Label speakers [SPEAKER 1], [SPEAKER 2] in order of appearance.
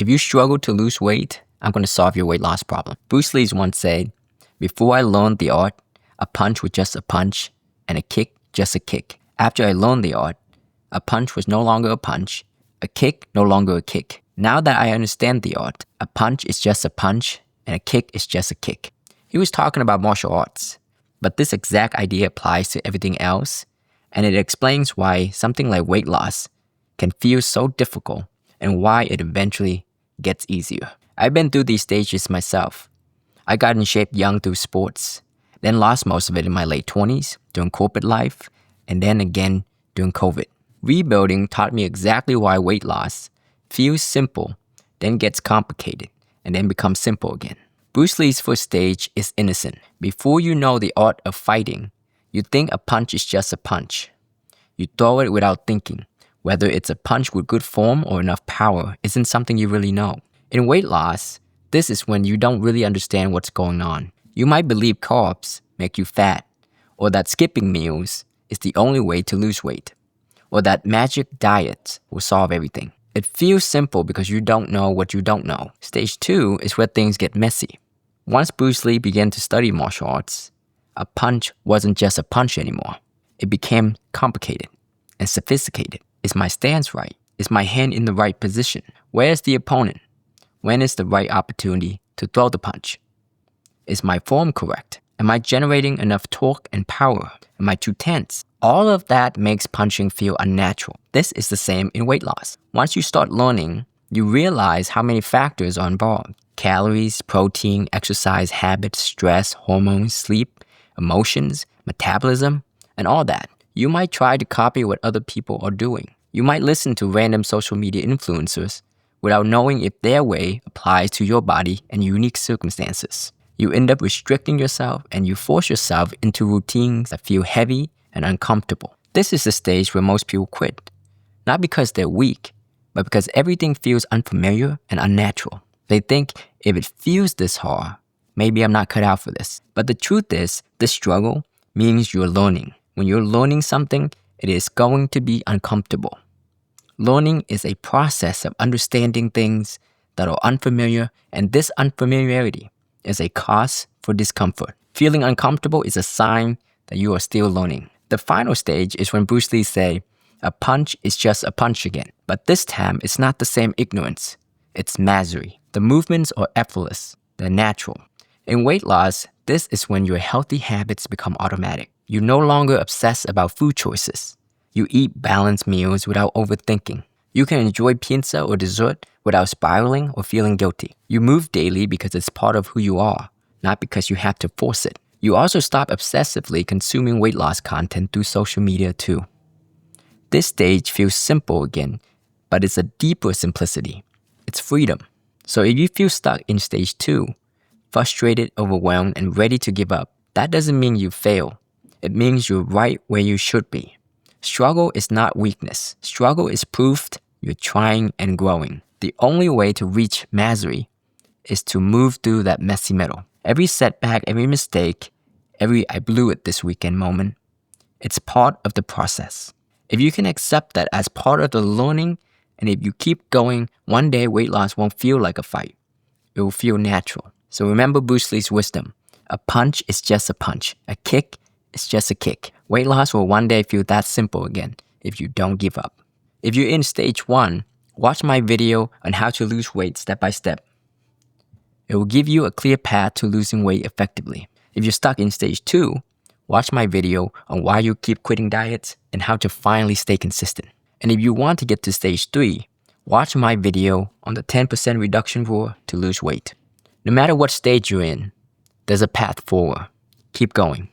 [SPEAKER 1] If you struggle to lose weight, I'm going to solve your weight loss problem. Bruce Lee once said, "Before I learned the art, a punch was just a punch and a kick just a kick. After I learned the art, a punch was no longer a punch, a kick no longer a kick. Now that I understand the art, a punch is just a punch and a kick is just a kick." He was talking about martial arts, but this exact idea applies to everything else, and it explains why something like weight loss can feel so difficult and why it eventually gets easier. I've been through these stages myself. I got in shape young through sports, then lost most of it in my late 20s during corporate life, and then again during COVID. Rebuilding taught me exactly why weight loss feels simple, then gets complicated, and then becomes simple again. Bruce Lee's first stage is innocent. Before you know the art of fighting, you think a punch is just a punch. You throw it without thinking. Whether it's a punch with good form or enough power isn't something you really know. In weight loss, this is when you don't really understand what's going on. You might believe carbs make you fat, or that skipping meals is the only way to lose weight, or that magic diets will solve everything. It feels simple because you don't know what you don't know. Stage 2 is where things get messy. Once Bruce Lee began to study martial arts, a punch wasn't just a punch anymore. It became complicated and sophisticated. Is my stance right? Is my hand in the right position? Where's the opponent? When is the right opportunity to throw the punch? Is my form correct? Am I generating enough torque and power? Am I too tense? All of that makes punching feel unnatural. This is the same in weight loss. Once you start learning, you realize how many factors are involved. Calories, protein, exercise habits, stress, hormones, sleep, emotions, metabolism, and all that. You might try to copy what other people are doing. You might listen to random social media influencers without knowing if their way applies to your body and unique circumstances. You end up restricting yourself and you force yourself into routines that feel heavy and uncomfortable. This is the stage where most people quit. Not because they're weak, but because everything feels unfamiliar and unnatural. They think, if it feels this hard, maybe I'm not cut out for this. But the truth is, this struggle means you're learning. When you're learning something, it is going to be uncomfortable. Learning is a process of understanding things that are unfamiliar, and this unfamiliarity is a cause for discomfort. Feeling uncomfortable is a sign that you are still learning. The final stage is when Bruce Lee said, "A punch is just a punch again." But this time, it's not the same ignorance. It's mastery. The movements are effortless. They're natural. In weight loss, this is when your healthy habits become automatic. You no longer obsess about food choices. You eat balanced meals without overthinking. You can enjoy pizza or dessert without spiraling or feeling guilty. You move daily because it's part of who you are, not because you have to force it. You also stop obsessively consuming weight loss content through social media too. This stage feels simple again, but it's a deeper simplicity. It's freedom. So if you feel stuck in stage 2, frustrated, overwhelmed, and ready to give up, that doesn't mean you fail. It means you're right where you should be. Struggle is not weakness. Struggle is proof you're trying and growing. The only way to reach mastery is to move through that messy middle. Every setback, every mistake, every "I blew it this weekend" moment, it's part of the process. If you can accept that as part of the learning, and if you keep going, one day weight loss won't feel like a fight. It will feel natural. So remember Bruce Lee's wisdom. A punch is just a punch. A kick is just a kick. Weight loss will one day feel that simple again if you don't give up. If you're in stage 1, watch my video on how to lose weight step by step. It will give you a clear path to losing weight effectively. If you're stuck in stage 2, watch my video on why you keep quitting diets and how to finally stay consistent. And if you want to get to stage 3, watch my video on the 10% reduction rule to lose weight. No matter what stage you're in, there's a path forward. Keep going.